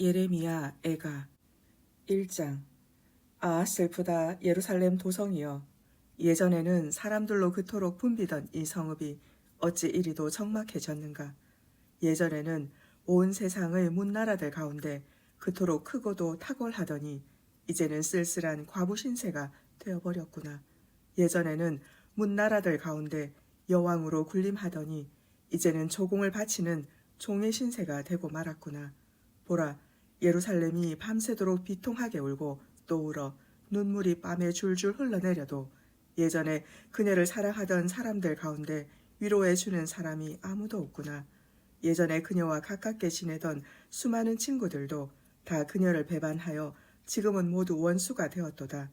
예레미야 애가 1장. 아 슬프다 예루살렘 도성이여. 예전에는 사람들로 그토록 붐비던 이 성읍이 어찌 이리도 적막해졌는가. 예전에는 온 세상의 문나라들 가운데 그토록 크고도 탁월하더니 이제는 쓸쓸한 과부 신세가 되어버렸구나. 예전에는 문나라들 가운데 여왕으로 군림하더니 이제는 조공을 바치는 종의 신세가 되고 말았구나. 보라, 예루살렘이 밤새도록 비통하게 울고 또 울어 눈물이 뺨에 줄줄 흘러내려도 예전에 그녀를 사랑하던 사람들 가운데 위로해 주는 사람이 아무도 없구나. 예전에 그녀와 가깝게 지내던 수많은 친구들도 다 그녀를 배반하여 지금은 모두 원수가 되었도다.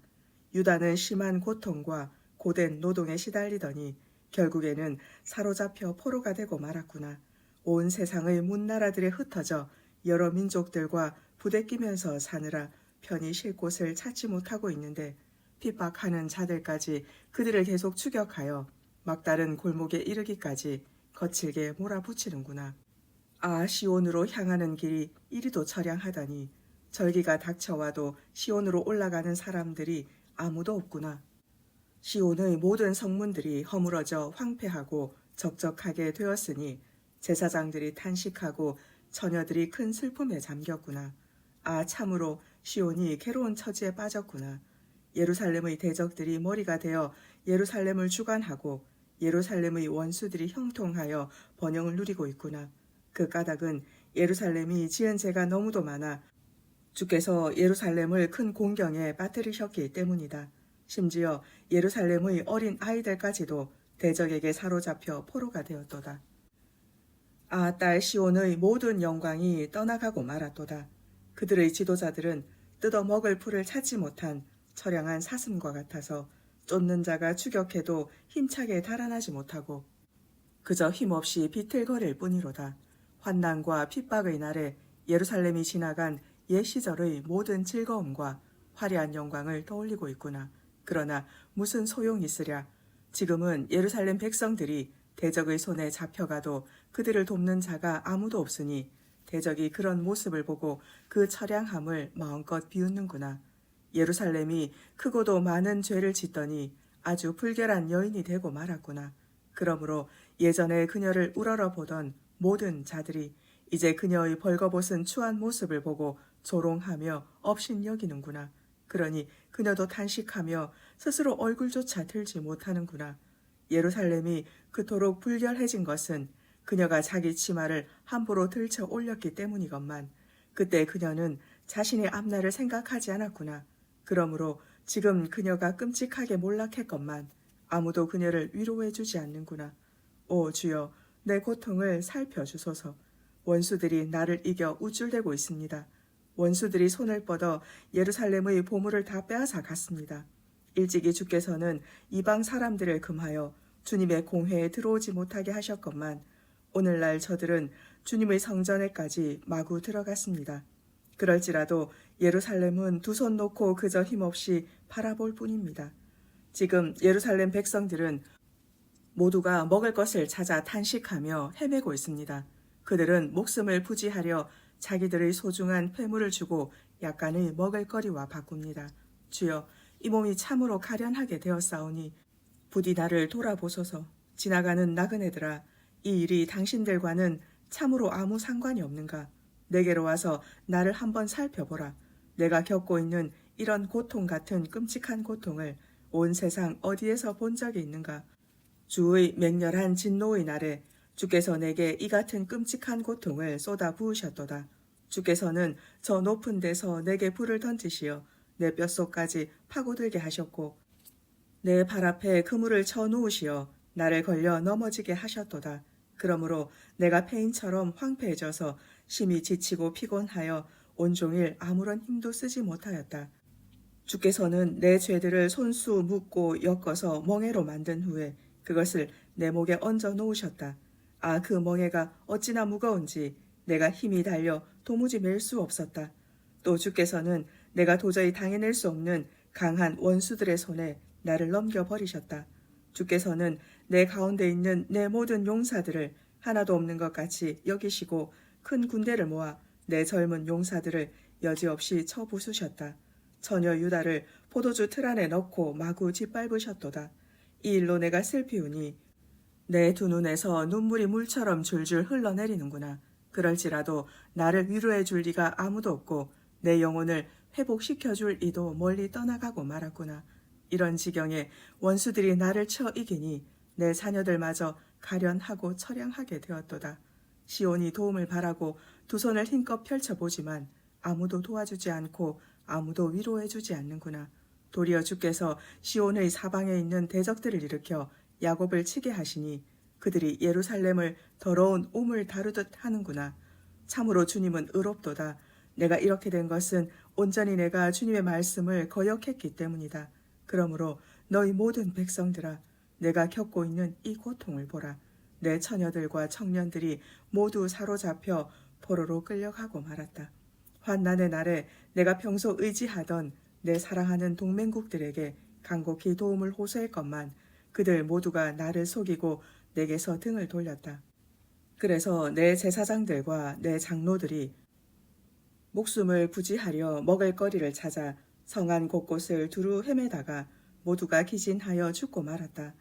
유다는 심한 고통과 고된 노동에 시달리더니 결국에는 사로잡혀 포로가 되고 말았구나. 온 세상의 문나라들에 흩어져 여러 민족들과 부대끼면서 사느라 편히 쉴 곳을 찾지 못하고 있는데 핍박하는 자들까지 그들을 계속 추격하여 막다른 골목에 이르기까지 거칠게 몰아붙이는구나. 아 시온으로 향하는 길이 이리도 처량하다니 절기가 닥쳐와도 시온으로 올라가는 사람들이 아무도 없구나. 시온의 모든 성문들이 허물어져 황폐하고 적적하게 되었으니 제사장들이 탄식하고 처녀들이 큰 슬픔에 잠겼구나. 아 참으로 시온이 괴로운 처지에 빠졌구나. 예루살렘의 대적들이 머리가 되어 예루살렘을 주관하고 예루살렘의 원수들이 형통하여 번영을 누리고 있구나. 그 까닭은 예루살렘이 지은 죄가 너무도 많아 주께서 예루살렘을 큰 공경에 빠뜨리셨기 때문이다. 심지어 예루살렘의 어린 아이들까지도 대적에게 사로잡혀 포로가 되었도다. 아 딸 시온의 모든 영광이 떠나가고 말았도다. 그들의 지도자들은 뜯어먹을 풀을 찾지 못한 처량한 사슴과 같아서 쫓는 자가 추격해도 힘차게 달아나지 못하고 그저 힘없이 비틀거릴 뿐이로다. 환난과 핍박의 날에 예루살렘이 지나간 옛 시절의 모든 즐거움과 화려한 영광을 떠올리고 있구나. 그러나 무슨 소용이 있으랴. 지금은 예루살렘 백성들이 대적의 손에 잡혀가도 그들을 돕는 자가 아무도 없으니 대적이 그런 모습을 보고 그 처량함을 마음껏 비웃는구나. 예루살렘이 크고도 많은 죄를 짓더니 아주 불결한 여인이 되고 말았구나. 그러므로 예전에 그녀를 우러러 보던 모든 자들이 이제 그녀의 벌거벗은 추한 모습을 보고 조롱하며 업신여기는구나. 그러니 그녀도 탄식하며 스스로 얼굴조차 들지 못하는구나. 예루살렘이 그토록 불결해진 것은 그녀가 자기 치마를 함부로 들쳐 올렸기 때문이건만 그때 그녀는 자신의 앞날을 생각하지 않았구나. 그러므로 지금 그녀가 끔찍하게 몰락했건만 아무도 그녀를 위로해 주지 않는구나. 오 주여, 내 고통을 살펴주소서. 원수들이 나를 이겨 우쭐대고 있습니다. 원수들이 손을 뻗어 예루살렘의 보물을 다 빼앗아 갔습니다. 일찍이 주께서는 이방 사람들을 금하여 주님의 공회에 들어오지 못하게 하셨건만 오늘날 저들은 주님의 성전에까지 마구 들어갔습니다. 그럴지라도 예루살렘은 두 손 놓고 그저 힘없이 바라볼 뿐입니다. 지금 예루살렘 백성들은 모두가 먹을 것을 찾아 탄식하며 헤매고 있습니다. 그들은 목숨을 부지하려 자기들의 소중한 폐물을 주고 약간의 먹을거리와 바꿉니다. 주여, 이 몸이 참으로 가련하게 되었사오니 부디 나를 돌아보소서. 지나가는 나그네들아, 이 일이 당신들과는 참으로 아무 상관이 없는가? 내게로 와서 나를 한번 살펴보라. 내가 겪고 있는 이런 고통 같은 끔찍한 고통을 온 세상 어디에서 본 적이 있는가? 주의 맹렬한 진노의 날에 주께서 내게 이 같은 끔찍한 고통을 쏟아 부으셨도다. 주께서는 저 높은 데서 내게 불을 던지시어 내 뼛속까지 파고들게 하셨고 내 발 앞에 그물을 쳐 놓으시어 나를 걸려 넘어지게 하셨도다. 그러므로 내가 폐인처럼 황폐해져서 심히 지치고 피곤하여 온종일 아무런 힘도 쓰지 못하였다. 주께서는 내 죄들을 손수 묶고 엮어서 멍에로 만든 후에 그것을 내 목에 얹어 놓으셨다. 아, 그 멍에가 어찌나 무거운지 내가 힘이 달려 도무지 맬 수 없었다. 또 주께서는 내가 도저히 당해낼 수 없는 강한 원수들의 손에 나를 넘겨버리셨다. 주께서는 내 가운데 있는 내 모든 용사들을 하나도 없는 것 같이 여기시고 큰 군대를 모아 내 젊은 용사들을 여지없이 쳐부수셨다. 처녀 유다를 포도주 틀 안에 넣고 마구 짓밟으셨도다. 이 일로 내가 슬피우니 내 두 눈에서 눈물이 물처럼 줄줄 흘러내리는구나. 그럴지라도 나를 위로해 줄 리가 아무도 없고 내 영혼을 회복시켜 줄 이도 멀리 떠나가고 말았구나. 이런 지경에 원수들이 나를 쳐 이기니 내 자녀들마저 가련하고 처량하게 되었도다. 시온이 도움을 바라고 두 손을 힘껏 펼쳐보지만 아무도 도와주지 않고 아무도 위로해주지 않는구나. 도리어 주께서 시온의 사방에 있는 대적들을 일으켜 야곱을 치게 하시니 그들이 예루살렘을 더러운 우물 다루듯 하는구나. 참으로 주님은 의롭도다. 내가 이렇게 된 것은 온전히 내가 주님의 말씀을 거역했기 때문이다. 그러므로 너희 모든 백성들아, 내가 겪고 있는 이 고통을 보라. 내 처녀들과 청년들이 모두 사로잡혀 포로로 끌려가고 말았다. 환난의 날에 내가 평소 의지하던 내 사랑하는 동맹국들에게 간곡히 도움을 호소했건만 그들 모두가 나를 속이고 내게서 등을 돌렸다. 그래서 내 제사장들과 내 장로들이 목숨을 부지하려 먹을거리를 찾아 성안 곳곳을 두루 헤매다가 모두가 기진하여 죽고 말았다.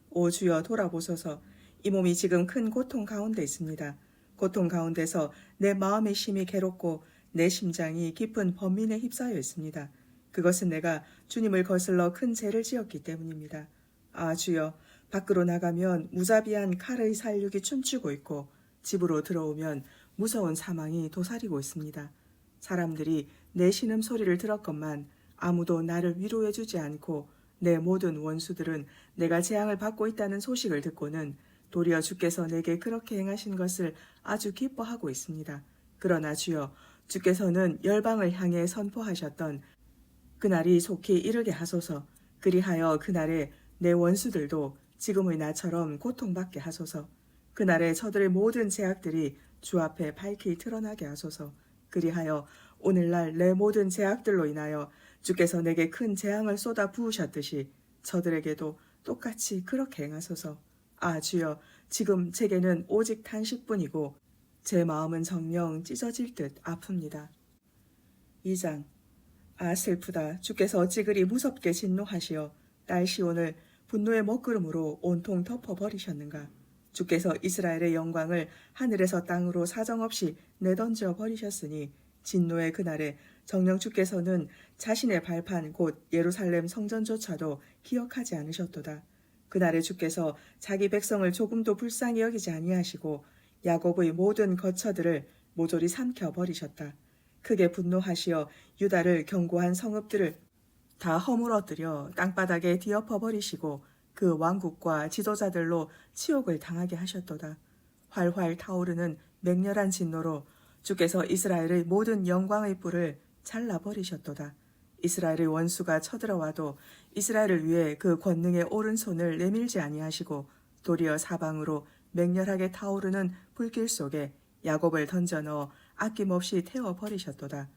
오 주여 돌아보소서. 이 몸이 지금 큰 고통 가운데 있습니다. 고통 가운데서 내 마음의 심이 괴롭고 내 심장이 깊은 번민에 휩싸여 있습니다. 그것은 내가 주님을 거슬러 큰 죄를 지었기 때문입니다. 아 주여, 밖으로 나가면 무자비한 칼의 살육이 춤추고 있고 집으로 들어오면 무서운 사망이 도사리고 있습니다. 사람들이 내 신음소리를 들었건만 아무도 나를 위로해주지 않고 내 모든 원수들은 내가 재앙을 받고 있다는 소식을 듣고는 도리어 주께서 내게 그렇게 행하신 것을 아주 기뻐하고 있습니다. 그러나 주여, 주께서는 열방을 향해 선포하셨던 그날이 속히 이르게 하소서. 그리하여 그날에 내 원수들도 지금의 나처럼 고통받게 하소서. 그날에 저들의 모든 제약들이 주 앞에 밝히 드러나게 하소서. 그리하여 오늘날 내 모든 제약들로 인하여 주께서 내게 큰 재앙을 쏟아 부으셨듯이 저들에게도 똑같이 그렇게 행하소서. 아 주여, 지금 제게는 오직 탄식뿐이고 제 마음은 정녕 찢어질 듯 아픕니다. 2장. 아 슬프다. 주께서 어찌 그리 무섭게 진노하시어 딸 시온을 분노의 먹구름으로 온통 덮어버리셨는가. 주께서 이스라엘의 영광을 하늘에서 땅으로 사정없이 내던져 버리셨으니 진노의 그날에 정녕 주께서는 자신의 발판 곧 예루살렘 성전조차도 기억하지 않으셨도다. 그날에 주께서 자기 백성을 조금도 불쌍히 여기지 아니하시고 야곱의 모든 거처들을 모조리 삼켜 버리셨다. 크게 분노하시어 유다를 견고한 성읍들을 다 허물어뜨려 땅바닥에 뒤엎어 버리시고 그 왕국과 지도자들로 치욕을 당하게 하셨도다. 활활 타오르는 맹렬한 진노로 주께서 이스라엘의 모든 영광의 뿔을 잘라버리셨도다. 이스라엘의 원수가 쳐들어와도 이스라엘을 위해 그 권능의 오른손을 내밀지 아니하시고 도리어 사방으로 맹렬하게 타오르는 불길 속에 야곱을 던져 넣어 아낌없이 태워버리셨도다.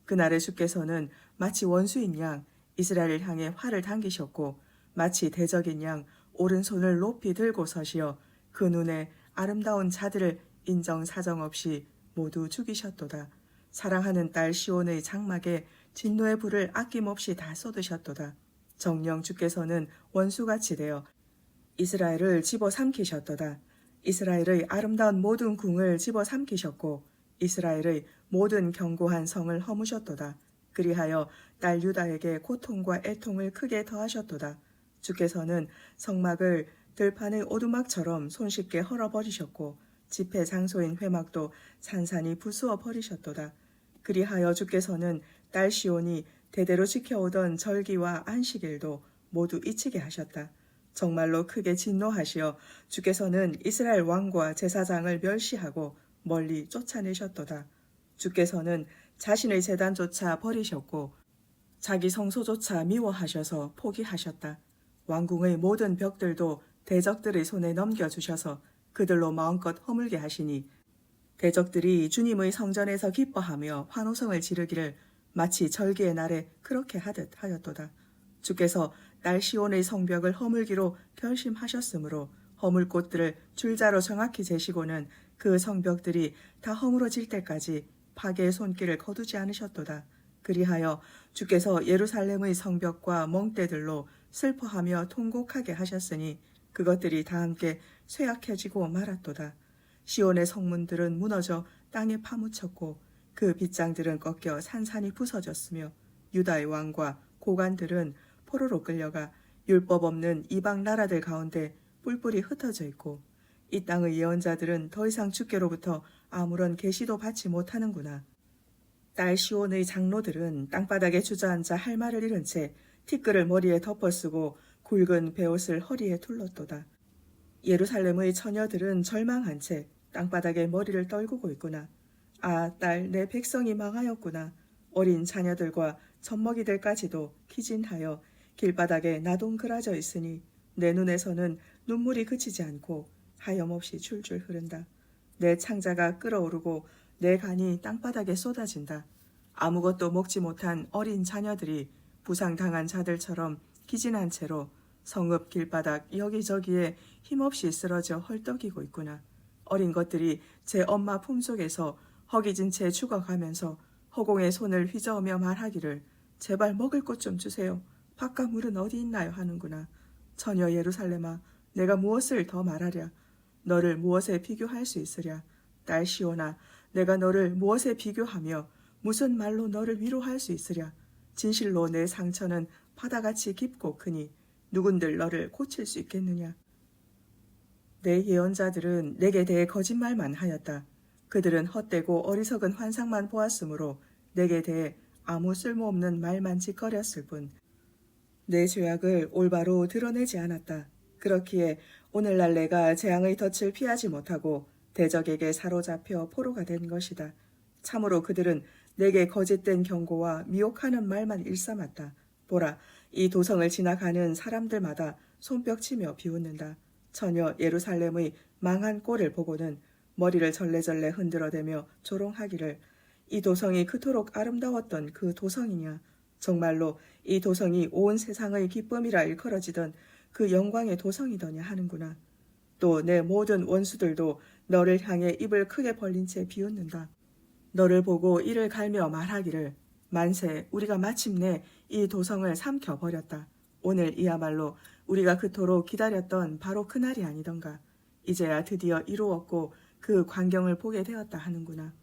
그날에 주께서는 마치 원수인 양 이스라엘을 향해 활을 당기셨고 마치 대적인 양 오른손을 높이 들고 서시어 그 눈에 아름다운 자들을 인정사정 없이 모두 죽이셨도다. 사랑하는 딸 시온의 장막에 진노의 불을 아낌없이 다 쏟으셨도다. 정녕 주께서는 원수같이 되어 이스라엘을 집어삼키셨도다. 이스라엘의 아름다운 모든 궁을 집어삼키셨고 이스라엘의 모든 견고한 성을 허무셨도다. 그리하여 딸 유다에게 고통과 애통을 크게 더하셨도다. 주께서는 성막을 들판의 오두막처럼 손쉽게 헐어버리셨고 집회 장소인 회막도 산산이 부수어 버리셨도다. 그리하여 주께서는 딸 시온이 대대로 지켜오던 절기와 안식일도 모두 잊히게 하셨다. 정말로 크게 진노하시어 주께서는 이스라엘 왕과 제사장을 멸시하고 멀리 쫓아내셨도다. 주께서는 자신의 제단조차 버리셨고 자기 성소조차 미워하셔서 포기하셨다. 왕궁의 모든 벽들도 대적들의 손에 넘겨주셔서 그들로 마음껏 허물게 하시니 대적들이 주님의 성전에서 기뻐하며 환호성을 지르기를 마치 절기의 날에 그렇게 하듯 하였도다. 주께서 딸 시온의 성벽을 허물기로 결심하셨으므로 허물 곳들을 줄자로 정확히 재시고는 그 성벽들이 다 허물어질 때까지 파괴의 손길을 거두지 않으셨도다. 그리하여 주께서 예루살렘의 성벽과 멍대들로 슬퍼하며 통곡하게 하셨으니 그것들이 다 함께 쇠약해지고 말았도다. 시온의 성문들은 무너져 땅에 파묻혔고 그 빗장들은 꺾여 산산이 부서졌으며 유다의 왕과 고관들은 포로로 끌려가 율법 없는 이방 나라들 가운데 뿔뿔이 흩어져 있고 이 땅의 예언자들은 더 이상 주께로부터 아무런 계시도 받지 못하는구나. 딸 시온의 장로들은 땅바닥에 주저앉아 할 말을 잃은 채 티끌을 머리에 덮어쓰고 굵은 베옷을 허리에 둘렀도다. 예루살렘의 처녀들은 절망한 채 땅바닥에 머리를 떨구고 있구나. 아, 딸, 내 백성이 망하였구나. 어린 자녀들과 젖먹이들까지도 기진하여 길바닥에 나동그라져 있으니 내 눈에서는 눈물이 그치지 않고 하염없이 줄줄 흐른다. 내 창자가 끓어오르고 내 간이 땅바닥에 쏟아진다. 아무것도 먹지 못한 어린 자녀들이 부상당한 자들처럼 기진한 채로 성읍 길바닥 여기저기에 힘없이 쓰러져 헐떡이고 있구나. 어린 것들이 제 엄마 품속에서 허기진 채 죽어가면서 허공에 손을 휘저으며 말하기를 제발 먹을 것 좀 주세요. 밥과 물은 어디 있나요? 하는구나. 처녀 예루살렘아, 내가 무엇을 더 말하랴? 너를 무엇에 비교할 수 있으랴? 딸 시온아, 내가 너를 무엇에 비교하며 무슨 말로 너를 위로할 수 있으랴? 진실로 내 상처는 바다같이 깊고 크니 누군들 너를 고칠 수 있겠느냐? 내 예언자들은 내게 대해 거짓말만 하였다. 그들은 헛되고 어리석은 환상만 보았으므로 내게 대해 아무 쓸모없는 말만 짓거렸을 뿐 내 죄악을 올바로 드러내지 않았다. 그렇기에 오늘날 내가 재앙의 덫을 피하지 못하고 대적에게 사로잡혀 포로가 된 것이다. 참으로 그들은 내게 거짓된 경고와 미혹하는 말만 일삼았다. 보라, 이 도성을 지나가는 사람들마다 손뼉치며 비웃는다. 처녀 예루살렘의 망한 꼴을 보고는 머리를 절레절레 흔들어대며 조롱하기를 이 도성이 그토록 아름다웠던 그 도성이냐? 정말로 이 도성이 온 세상의 기쁨이라 일컬어지던 그 영광의 도성이더냐 하는구나. 또 내 모든 원수들도 너를 향해 입을 크게 벌린 채 비웃는다. 너를 보고 이를 갈며 말하기를 만세, 우리가 마침내 이 도성을 삼켜버렸다. 오늘 이야말로 우리가 그토록 기다렸던 바로 그날이 아니던가. 이제야 드디어 이루었고 그 광경을 보게 되었다 하는구나.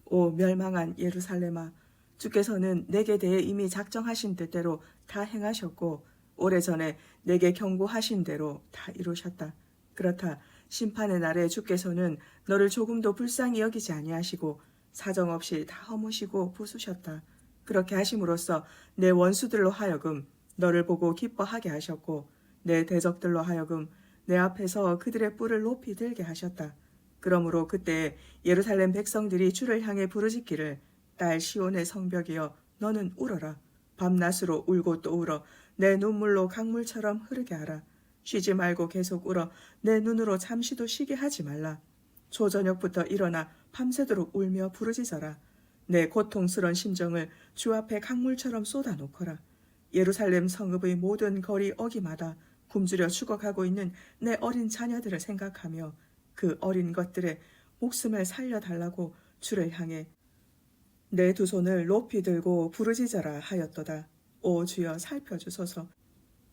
오 멸망한 예루살렘아, 주께서는 내게 대해 이미 작정하신 뜻대로 다 행하셨고 오래전에 내게 경고하신 대로 다 이루셨다. 그렇다. 심판의 날에 주께서는 너를 조금도 불쌍히 여기지 아니하시고 사정없이 다 허무시고 부수셨다. 그렇게 하심으로써 내 원수들로 하여금 너를 보고 기뻐하게 하셨고 내 대적들로 하여금 내 앞에서 그들의 뿔을 높이 들게 하셨다. 그러므로 그때 예루살렘 백성들이 주를 향해 부르짖기를 딸 시온의 성벽이여 너는 울어라. 밤낮으로 울고 또 울어 내 눈물로 강물처럼 흐르게 하라. 쉬지 말고 계속 울어 내 눈으로 잠시도 쉬게 하지 말라. 초저녁부터 일어나 밤새도록 울며 부르짖어라. 내 고통스런 심정을 주 앞에 강물처럼 쏟아놓거라. 예루살렘 성읍의 모든 거리 어기마다 굶주려 죽어가고 있는 내 어린 자녀들을 생각하며 그 어린 것들의 목숨을 살려달라고 주를 향해 내 두 손을 높이 들고 부르짖어라 하였도다. 오 주여 살펴주소서.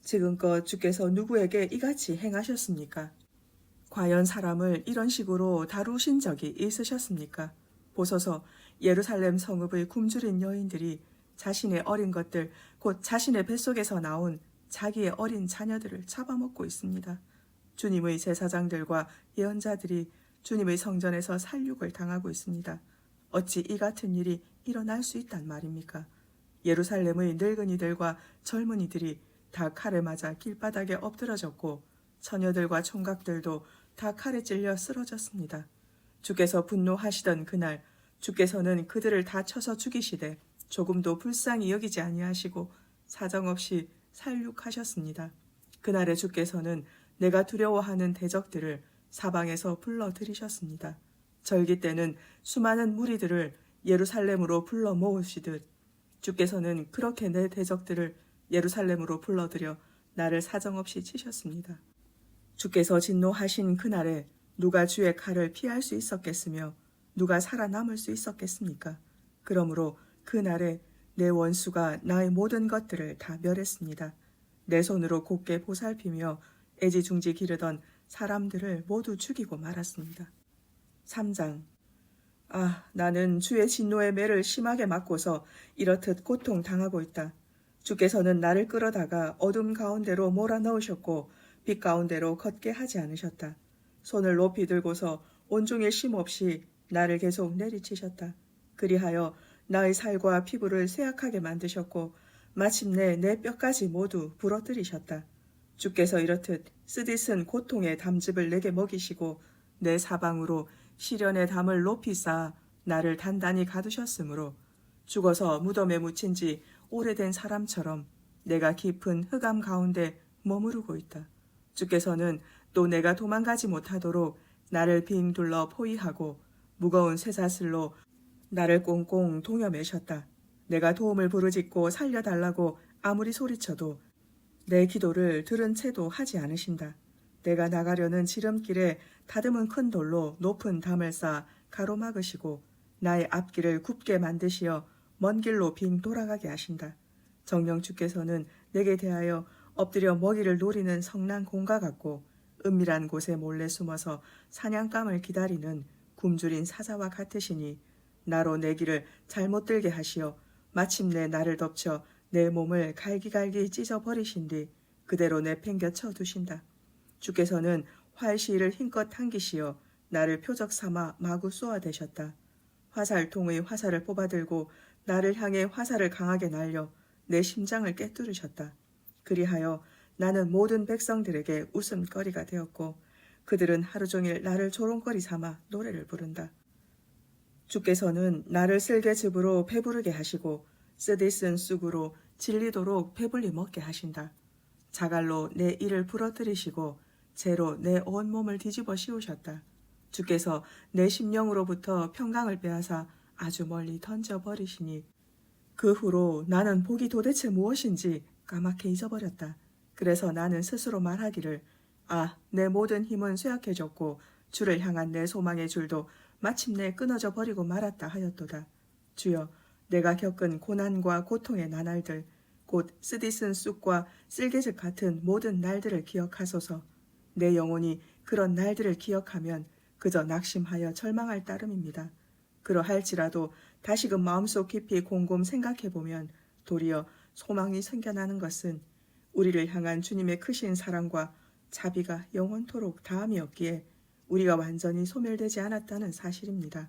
지금껏 주께서 누구에게 이같이 행하셨습니까? 과연 사람을 이런 식으로 다루신 적이 있으셨습니까? 보소서 예루살렘 성읍의 굶주린 여인들이 자신의 어린 것들, 곧 자신의 뱃속에서 나온 자기의 어린 자녀들을 잡아먹고 있습니다. 주님의 제사장들과 예언자들이 주님의 성전에서 살육을 당하고 있습니다. 어찌 이 같은 일이 일어날 수 있단 말입니까? 예루살렘의 늙은이들과 젊은이들이 다 칼에 맞아 길바닥에 엎드러졌고 처녀들과 총각들도 다 칼에 찔려 쓰러졌습니다. 주께서 분노하시던 그날 주께서는 그들을 다 쳐서 죽이시되 조금도 불쌍히 여기지 아니하시고 사정없이 살육하셨습니다. 그날에 주께서는 내가 두려워하는 대적들을 사방에서 불러들이셨습니다. 절기 때는 수많은 무리들을 예루살렘으로 불러 모으시듯 주께서는 그렇게 내 대적들을 예루살렘으로 불러들여 나를 사정없이 치셨습니다. 주께서 진노하신 그날에 누가 주의 칼을 피할 수 있었겠으며 누가 살아남을 수 있었겠습니까? 그러므로 그날에 내 원수가 나의 모든 것들을 다 멸했습니다. 내 손으로 곱게 보살피며 애지중지 기르던 사람들을 모두 죽이고 말았습니다. 3장. 나는 주의 진노의 매를 심하게 맞고서 이렇듯 고통당하고 있다. 주께서는 나를 끌어다가 어둠 가운데로 몰아넣으셨고 빛 가운데로 걷게 하지 않으셨다. 손을 높이 들고서 온종일 쉼없이 나를 계속 내리치셨다. 그리하여 나의 살과 피부를 쇠약하게 만드셨고 마침내 내 뼈까지 모두 부러뜨리셨다. 주께서 이렇듯 쓰디쓴 고통의 담즙을 내게 먹이시고 내 사방으로 시련의 담을 높이 쌓아 나를 단단히 가두셨으므로 죽어서 무덤에 묻힌 지 오래된 사람처럼 내가 깊은 흑암 가운데 머무르고 있다. 주께서는 또 내가 도망가지 못하도록 나를 빙 둘러 포위하고 무거운 쇠사슬로 나를 꽁꽁 동여매셨다. 내가 도움을 부르짖고 살려달라고 아무리 소리쳐도 내 기도를 들은 채도 하지 않으신다. 내가 나가려는 지름길에 다듬은 큰 돌로 높은 담을 쌓아 가로막으시고 나의 앞길을 굽게 만드시어 먼 길로 빙 돌아가게 하신다. 정녕 주께서는 내게 대하여 엎드려 먹이를 노리는 성난 공과 같고 은밀한 곳에 몰래 숨어서 사냥감을 기다리는 굶주린 사자와 같으시니 나로 내 길을 잘못 들게 하시어 마침내 나를 덮쳐 내 몸을 갈기갈기 찢어버리신 뒤 그대로 내팽개쳐 두신다. 주께서는 활시위를 힘껏 당기시어 나를 표적 삼아 마구 쏘아대셨다. 화살통의 화살을 뽑아들고 나를 향해 화살을 강하게 날려 내 심장을 꿰뚫으셨다. 그리하여 나는 모든 백성들에게 웃음거리가 되었고 그들은 하루 종일 나를 조롱거리 삼아 노래를 부른다. 주께서는 나를 쓸개즙으로 배부르게 하시고 쓰디쓴 쑥으로 질리도록 배불리 먹게 하신다. 자갈로 내 이를 부러뜨리시고 재로 내 온몸을 뒤집어 씌우셨다. 주께서 내 심령으로부터 평강을 빼앗아 아주 멀리 던져버리시니 그 후로 나는 복이 도대체 무엇인지 까맣게 잊어버렸다. 그래서 나는 스스로 말하기를 내 모든 힘은 쇠약해졌고 주를 향한 내 소망의 줄도 마침내 끊어져 버리고 말았다 하였도다. 주여, 내가 겪은 고난과 고통의 나날들 곧 쓰디쓴 쑥과 쓸개즙 같은 모든 날들을 기억하소서. 내 영혼이 그런 날들을 기억하면 그저 낙심하여 절망할 따름입니다. 그러할지라도 다시금 마음속 깊이 곰곰 생각해보면 도리어 소망이 생겨나는 것은 우리를 향한 주님의 크신 사랑과 자비가 영원토록 다함이 없기에 우리가 완전히 소멸되지 않았다는 사실입니다.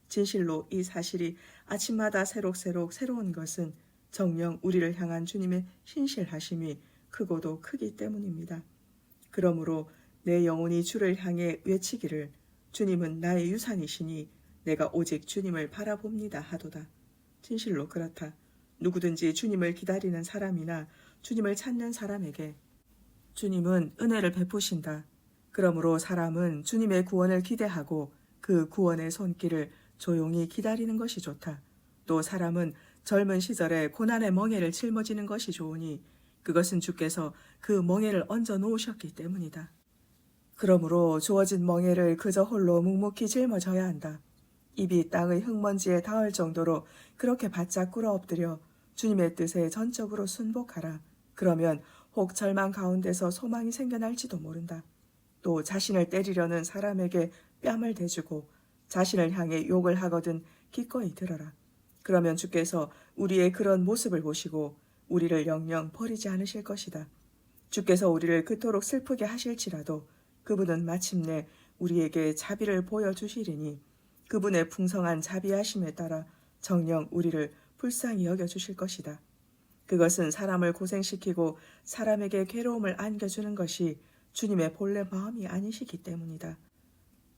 진실로 이 사실이 아침마다 새록새록 새로운 것은 정녕 우리를 향한 주님의 신실하심이 크고도 크기 때문입니다. 그러므로 내 영혼이 주를 향해 외치기를 주님은 나의 유산이시니 내가 오직 주님을 바라봅니다 하도다. 진실로 그렇다. 누구든지 주님을 기다리는 사람이나 주님을 찾는 사람에게 주님은 은혜를 베푸신다. 그러므로 사람은 주님의 구원을 기대하고 그 구원의 손길을 조용히 기다리는 것이 좋다. 또 사람은 젊은 시절에 고난의 멍에를 짊어지는 것이 좋으니 그것은 주께서 그 멍에를 얹어 놓으셨기 때문이다. 그러므로 주어진 멍에를 그저 홀로 묵묵히 짊어져야 한다. 입이 땅의 흙먼지에 닿을 정도로 그렇게 바짝 꿇어 엎드려 주님의 뜻에 전적으로 순복하라. 그러면 혹 절망 가운데서 소망이 생겨날지도 모른다. 또 자신을 때리려는 사람에게 뺨을 대주고 자신을 향해 욕을 하거든 기꺼이 들어라. 그러면 주께서 우리의 그런 모습을 보시고 우리를 영영 버리지 않으실 것이다. 주께서 우리를 그토록 슬프게 하실지라도 그분은 마침내 우리에게 자비를 보여주시리니 그분의 풍성한 자비하심에 따라 정녕 우리를 불쌍히 여겨주실 것이다. 그것은 사람을 고생시키고 사람에게 괴로움을 안겨주는 것이 주님의 본래 마음이 아니시기 때문이다.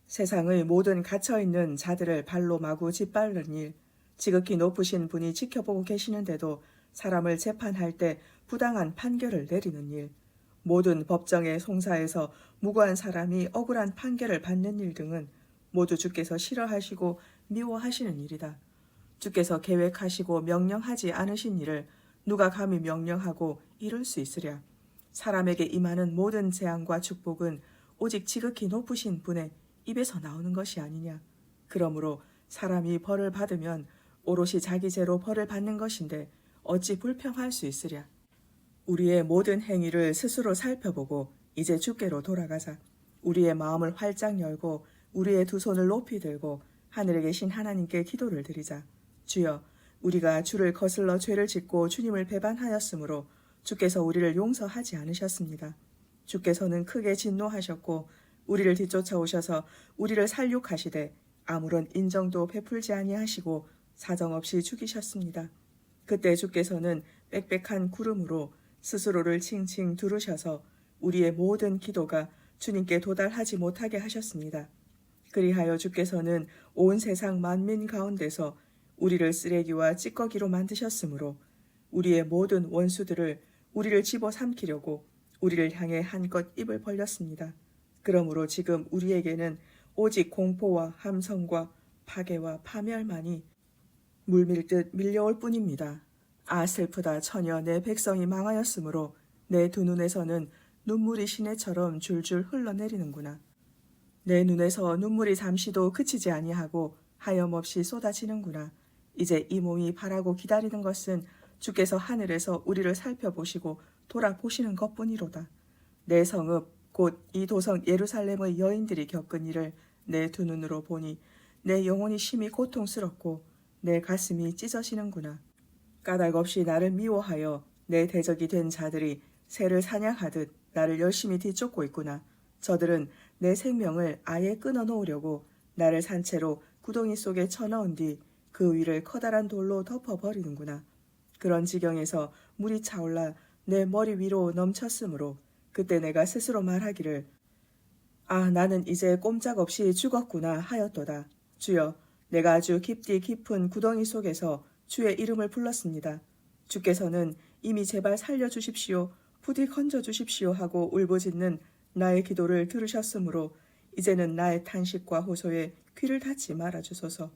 세상의 모든 갇혀있는 자들을 발로 마구 짓밟는 일, 지극히 높으신 분이 지켜보고 계시는데도 사람을 재판할 때 부당한 판결을 내리는 일, 모든 법정의 송사에서 무고한 사람이 억울한 판결을 받는 일 등은 모두 주께서 싫어하시고 미워하시는 일이다. 주께서 계획하시고 명령하지 않으신 일을 누가 감히 명령하고 이룰 수 있으랴. 사람에게 임하는 모든 재앙과 축복은 오직 지극히 높으신 분의 입에서 나오는 것이 아니냐. 그러므로 사람이 벌을 받으면 오롯이 자기 죄로 벌을 받는 것인데 어찌 불평할 수 있으랴. 우리의 모든 행위를 스스로 살펴보고 이제 주께로 돌아가자. 우리의 마음을 활짝 열고 우리의 두 손을 높이 들고 하늘에 계신 하나님께 기도를 드리자. 주여, 우리가 주를 거슬러 죄를 짓고 주님을 배반하였으므로 주께서 우리를 용서하지 않으셨습니다. 주께서는 크게 진노하셨고 우리를 뒤쫓아오셔서 우리를 살육하시되 아무런 인정도 베풀지 아니하시고 사정없이 죽이셨습니다. 그때 주께서는 빽빽한 구름으로 스스로를 칭칭 두르셔서 우리의 모든 기도가 주님께 도달하지 못하게 하셨습니다. 그리하여 주께서는 온 세상 만민 가운데서 우리를 쓰레기와 찌꺼기로 만드셨으므로 우리의 모든 원수들을 우리를 집어삼키려고 우리를 향해 한껏 입을 벌렸습니다. 그러므로 지금 우리에게는 오직 공포와 함성과 파괴와 파멸만이 물밀듯 밀려올 뿐입니다. 아, 슬프다. 처녀, 내 백성이 망하였으므로 내 두 눈에서는 눈물이 시내처럼 줄줄 흘러내리는구나. 내 눈에서 눈물이 잠시도 그치지 아니하고 하염없이 쏟아지는구나. 이제 이 몸이 바라고 기다리는 것은 주께서 하늘에서 우리를 살펴보시고 돌아보시는 것뿐이로다. 내 성읍 곧 이 도성 예루살렘의 여인들이 겪은 일을 내 두 눈으로 보니 내 영혼이 심히 고통스럽고 내 가슴이 찢어지는구나. 까닭없이 나를 미워하여 내 대적이 된 자들이 새를 사냥하듯 나를 열심히 뒤쫓고 있구나. 저들은 내 생명을 아예 끊어놓으려고 나를 산채로 구덩이 속에 쳐넣은 뒤 그 위를 커다란 돌로 덮어버리는구나. 그런 지경에서 물이 차올라 내 머리 위로 넘쳤으므로 그때 내가 스스로 말하기를 아, 나는 이제 꼼짝없이 죽었구나 하였도다. 주여, 내가 아주 깊디 깊은 구덩이 속에서 주의 이름을 불렀습니다. 주께서는 이미 제발 살려주십시오, 부디 건져주십시오 하고 울부짖는 나의 기도를 들으셨으므로 이제는 나의 탄식과 호소에 귀를 닫지 말아주소서.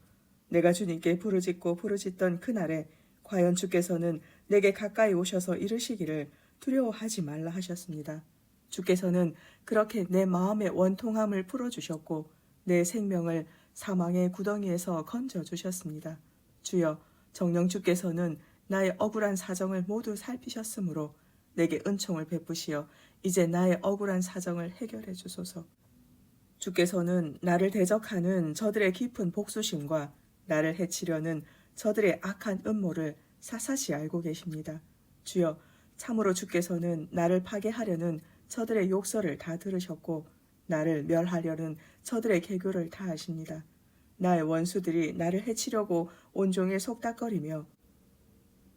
내가 주님께 부르짖던 그날에 과연 주께서는 내게 가까이 오셔서 이르시기를 두려워하지 말라 하셨습니다. 주께서는 그렇게 내 마음의 원통함을 풀어주셨고 내 생명을 사망의 구덩이에서 건져주셨습니다. 주여, 정녕 주께서는 나의 억울한 사정을 모두 살피셨으므로 내게 은총을 베푸시어 이제 나의 억울한 사정을 해결해 주소서. 주께서는 나를 대적하는 저들의 깊은 복수심과 나를 해치려는 저들의 악한 음모를 사사시 알고 계십니다. 주여, 참으로 주께서는 나를 파괴하려는 저들의 욕설을 다 들으셨고 나를 멸하려는 저들의 계교를 다 아십니다. 나의 원수들이 나를 해치려고 온종일 속닥거리며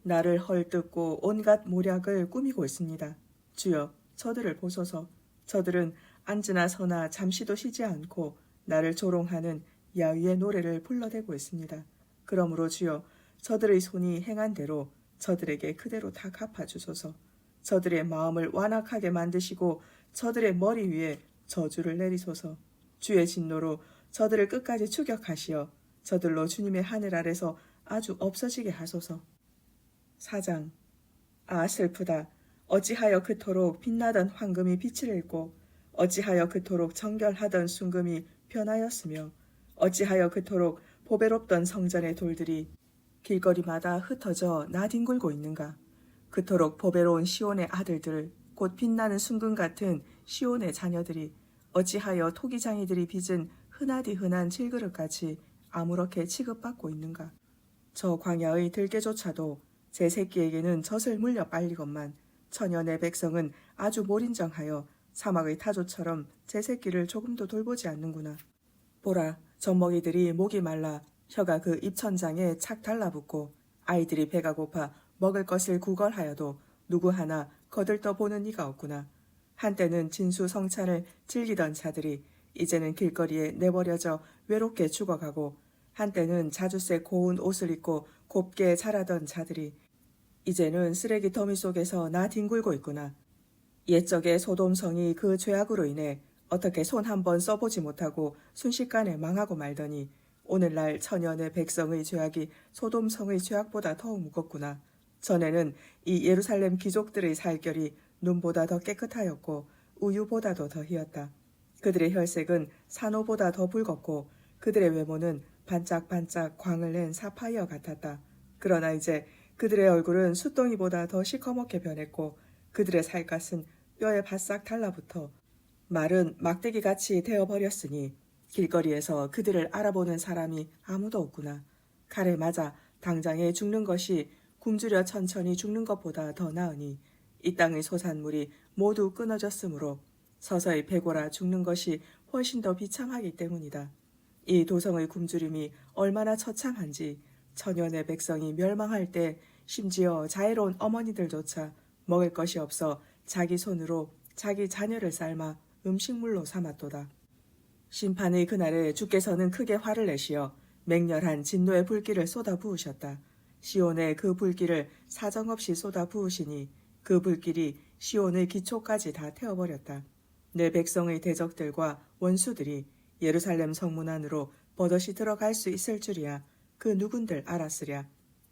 나를 헐뜯고 온갖 모략을 꾸미고 있습니다. 주여, 저들을 보소서. 저들은 앉으나 서나 잠시도 쉬지 않고 나를 조롱하는 야위의 노래를 불러대고 있습니다. 그러므로 주여, 저들의 손이 행한 대로 저들에게 그대로 다 갚아주소서. 저들의 마음을 완악하게 만드시고 저들의 머리 위에 저주를 내리소서. 주의 진노로 저들을 끝까지 추격하시어 저들로 주님의 하늘 아래서 아주 없어지게 하소서. 4장. 아, 슬프다. 어찌하여 그토록 빛나던 황금이 빛을 잃고 어찌하여 그토록 정결하던 순금이 변하였으며 어찌하여 그토록 보배롭던 성전의 돌들이 길거리마다 흩어져 나뒹굴고 있는가. 그토록 보배로운 시온의 아들들, 곧 빛나는 순금 같은 시온의 자녀들이 어찌하여 토기장이들이 빚은 흔하디 흔한 질그릇같이 아무렇게 취급받고 있는가. 저 광야의 들개조차도 제 새끼에게는 젖을 물려 빨리건만 처녀 내 백성은 아주 몰인정하여 사막의 타조처럼 제 새끼를 조금도 돌보지 않는구나. 보라, 젖먹이들이 목이 말라 혀가 그 입천장에 착 달라붙고 아이들이 배가 고파 먹을 것을 구걸하여도 누구 하나 거들떠 보는 이가 없구나. 한때는 진수성찬을 즐기던 자들이 이제는 길거리에 내버려져 외롭게 죽어가고 한때는 자주색 고운 옷을 입고 곱게 자라던 자들이 이제는 쓰레기 더미 속에서 나뒹굴고 있구나. 옛적의 소돔성이 그 죄악으로 인해 어떻게 손 한 번 써보지 못하고 순식간에 망하고 말더니 오늘날 천연의 백성의 죄악이 소돔성의 죄악보다 더욱 무겁구나. 전에는 이 예루살렘 귀족들의 살결이 눈보다 더 깨끗하였고 우유보다도 더 희었다. 그들의 혈색은 산호보다 더 붉었고 그들의 외모는 반짝반짝 광을 낸 사파이어 같았다. 그러나 이제 그들의 얼굴은 숫덩이보다 더 시커멓게 변했고 그들의 살갗은 뼈에 바싹 달라붙어 마른 막대기같이 되어버렸으니 길거리에서 그들을 알아보는 사람이 아무도 없구나. 칼에 맞아 당장에 죽는 것이 굶주려 천천히 죽는 것보다 더 나으니 이 땅의 소산물이 모두 끊어졌으므로 서서히 배고라 죽는 것이 훨씬 더 비참하기 때문이다. 이 도성의 굶주림이 얼마나 처참한지 천연의 백성이 멸망할 때 심지어 자애로운 어머니들조차 먹을 것이 없어 자기 손으로 자기 자녀를 삶아 음식물로 삼았도다. 심판의 그날에 주께서는 크게 화를 내시어 맹렬한 진노의 불길을 쏟아 부으셨다. 시온에 그 불길을 사정없이 쏟아 부으시니 그 불길이 시온의 기초까지 다 태워버렸다. 내 백성의 대적들과 원수들이 예루살렘 성문 안으로 버젓이 들어갈 수 있을 줄이야 그 누군들 알았으랴.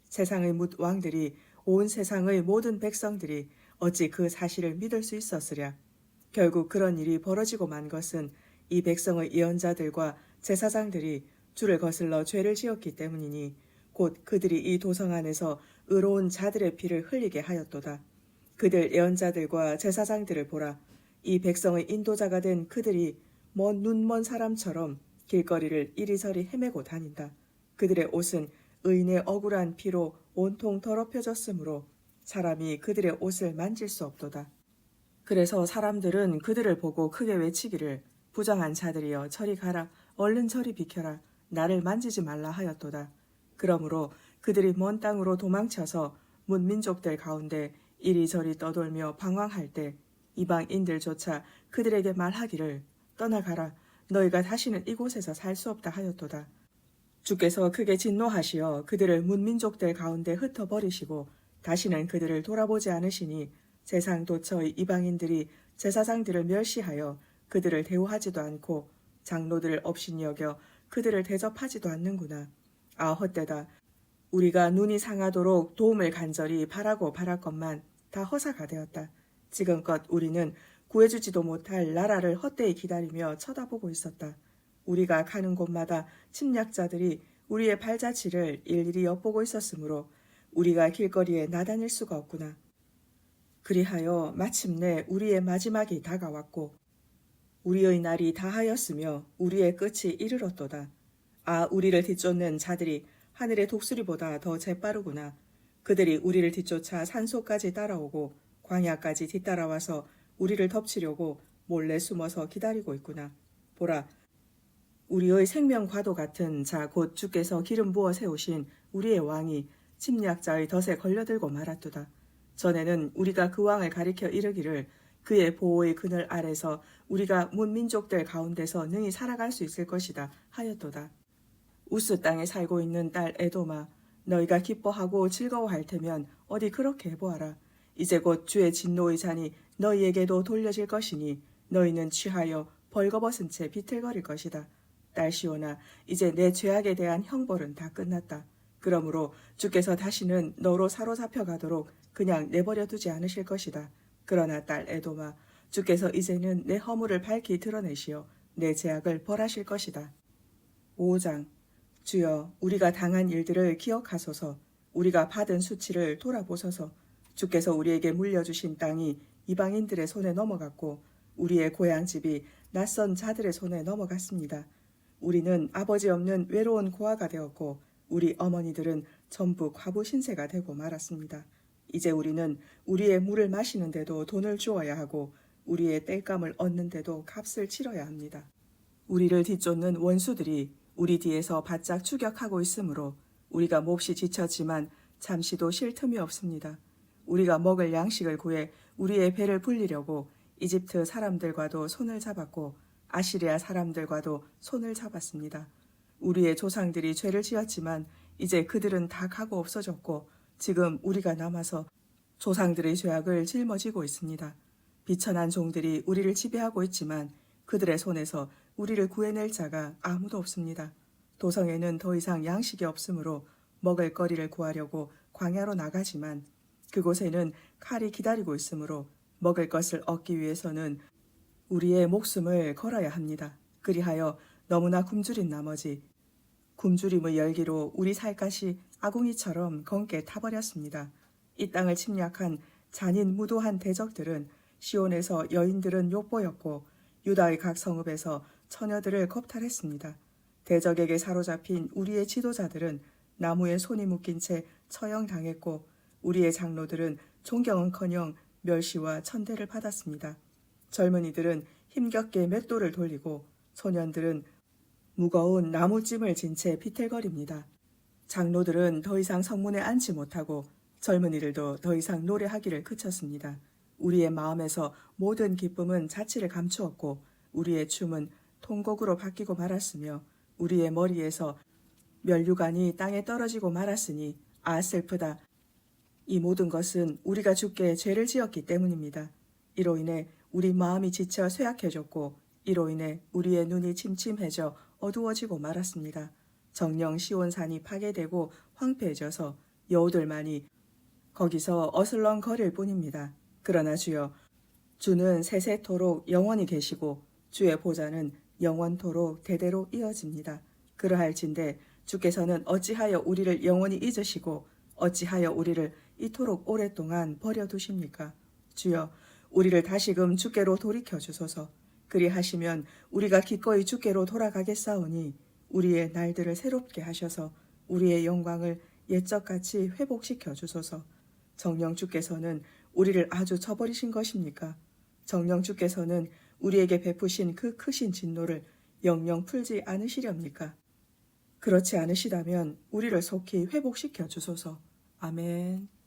세상의 뭇 왕들이 온 세상의 모든 백성들이 어찌 그 사실을 믿을 수 있었으랴. 결국 그런 일이 벌어지고 만 것은 이 백성의 예언자들과 제사장들이 주를 거슬러 죄를 지었기 때문이니 곧 그들이 이 도성 안에서 의로운 자들의 피를 흘리게 하였도다. 그들 예언자들과 제사장들을 보라. 이 백성의 인도자가 된 그들이 먼 눈먼 사람처럼 길거리를 이리저리 헤매고 다닌다. 그들의 옷은 의인의 억울한 피로 온통 더럽혀졌으므로 사람이 그들의 옷을 만질 수 없도다. 그래서 사람들은 그들을 보고 크게 외치기를 부정한 자들이여 저리 가라 얼른 저리 비켜라 나를 만지지 말라 하였도다. 그러므로 그들이 먼 땅으로 도망쳐서 문민족들 가운데 이리저리 떠돌며 방황할 때 이방인들조차 그들에게 말하기를 떠나가라 너희가 다시는 이곳에서 살 수 없다 하였도다. 주께서 크게 진노하시어 그들을 문민족들 가운데 흩어버리시고 다시는 그들을 돌아보지 않으시니 세상 도처의 이방인들이 제사장들을 멸시하여 그들을 대우하지도 않고 장로들을 업신이 여겨 그들을 대접하지도 않는구나. 아 헛되다. 우리가 눈이 상하도록 도움을 간절히 바라고 바랄것만 다 허사가 되었다. 지금껏 우리는 구해주지도 못할 나라를 헛되이 기다리며 쳐다보고 있었다. 우리가 가는 곳마다 침략자들이 우리의 발자취를 일일이 엿보고 있었으므로 우리가 길거리에 나다닐 수가 없구나. 그리하여 마침내 우리의 마지막이 다가왔고 우리의 날이 다하였으며 우리의 끝이 이르렀도다. 아 우리를 뒤쫓는 자들이 하늘의 독수리보다 더 재빠르구나. 그들이 우리를 뒤쫓아 산소까지 따라오고 광야까지 뒤따라와서 우리를 덮치려고 몰래 숨어서 기다리고 있구나. 보라, 우리의 생명과도 같은 자 곧 주께서 기름 부어 세우신 우리의 왕이 침략자의 덫에 걸려들고 말았도다. 전에는 우리가 그 왕을 가리켜 이르기를 그의 보호의 그늘 아래서 우리가 문민족들 가운데서 능히 살아갈 수 있을 것이다 하였도다. 우스 땅에 살고 있는 딸 에도마 너희가 기뻐하고 즐거워할 테면 어디 그렇게 해보아라. 이제 곧 주의 진노의 잔이 너희에게도 돌려질 것이니 너희는 취하여 벌거벗은 채 비틀거릴 것이다. 딸 시온아 이제 내 죄악에 대한 형벌은 다 끝났다. 그러므로 주께서 다시는 너로 사로잡혀 가도록 그냥 내버려 두지 않으실 것이다. 그러나 딸 에도마 주께서 이제는 내 허물을 밝히 드러내시어 내 죄악을 벌하실 것이다. 5장 주여 우리가 당한 일들을 기억하소서. 우리가 받은 수치를 돌아보소서. 주께서 우리에게 물려주신 땅이 이방인들의 손에 넘어갔고 우리의 고향집이 낯선 자들의 손에 넘어갔습니다. 우리는 아버지 없는 외로운 고아가 되었고 우리 어머니들은 전부 과부 신세가 되고 말았습니다. 이제 우리는 우리의 물을 마시는데도 돈을 주어야 하고 우리의 땔감을 얻는데도 값을 치러야 합니다. 우리를 뒤쫓는 원수들이 우리 뒤에서 바짝 추격하고 있으므로 우리가 몹시 지쳤지만 잠시도 쉴 틈이 없습니다. 우리가 먹을 양식을 구해 우리의 배를 불리려고 이집트 사람들과도 손을 잡았고 아시리아 사람들과도 손을 잡았습니다. 우리의 조상들이 죄를 지었지만 이제 그들은 다 가고 없어졌고 지금 우리가 남아서 조상들의 죄악을 짊어지고 있습니다. 비천한 종들이 우리를 지배하고 있지만 그들의 손에서 우리를 구해낼 자가 아무도 없습니다. 도성에는 더 이상 양식이 없으므로 먹을 거리를 구하려고 광야로 나가지만 그곳에는 칼이 기다리고 있으므로 먹을 것을 얻기 위해서는 우리의 목숨을 걸어야 합니다. 그리하여 너무나 굶주린 나머지 굶주림의 열기로 우리 살갗이 아궁이처럼 검게 타버렸습니다. 이 땅을 침략한 잔인 무도한 대적들은 시온에서 여인들은 욕보였고 유다의 각 성읍에서 처녀들을 겁탈했습니다. 대적에게 사로잡힌 우리의 지도자들은 나무에 손이 묶인 채 처형당했고 우리의 장로들은 존경은커녕 멸시와 천대를 받았습니다. 젊은이들은 힘겹게 맷돌을 돌리고 소년들은 무거운 나무찜을 진 채 비틀거립니다. 장로들은 더 이상 성문에 앉지 못하고 젊은이들도 더 이상 노래하기를 그쳤습니다. 우리의 마음에서 모든 기쁨은 자취를 감추었고 우리의 춤은 통곡으로 바뀌고 말았으며 우리의 머리에서 면류관이 땅에 떨어지고 말았으니 아 슬프다. 이 모든 것은 우리가 주께 죄를 지었기 때문입니다. 이로 인해 우리 마음이 지쳐 쇠약해졌고 이로 인해 우리의 눈이 침침해져 어두워지고 말았습니다. 정령 시온산이 파괴되고 황폐해져서 여우들만이 거기서 어슬렁거릴 뿐입니다. 그러나 주여, 주는 세세토록 영원히 계시고 주의 보좌는 영원토록 대대로 이어집니다. 그러할진대 주께서는 어찌하여 우리를 영원히 잊으시고 어찌하여 우리를 이토록 오랫동안 버려두십니까? 주여, 우리를 다시금 주께로 돌이켜 주소서. 그리하시면 우리가 기꺼이 주께로 돌아가겠사오니 우리의 날들을 새롭게 하셔서 우리의 영광을 옛적같이 회복시켜 주소서. 정녕 주께서는 우리를 아주 저버리신 것입니까? 정녕 주께서는 우리에게 베푸신 그 크신 진노를 영영 풀지 않으시렵니까? 그렇지 않으시다면 우리를 속히 회복시켜 주소서. 아멘.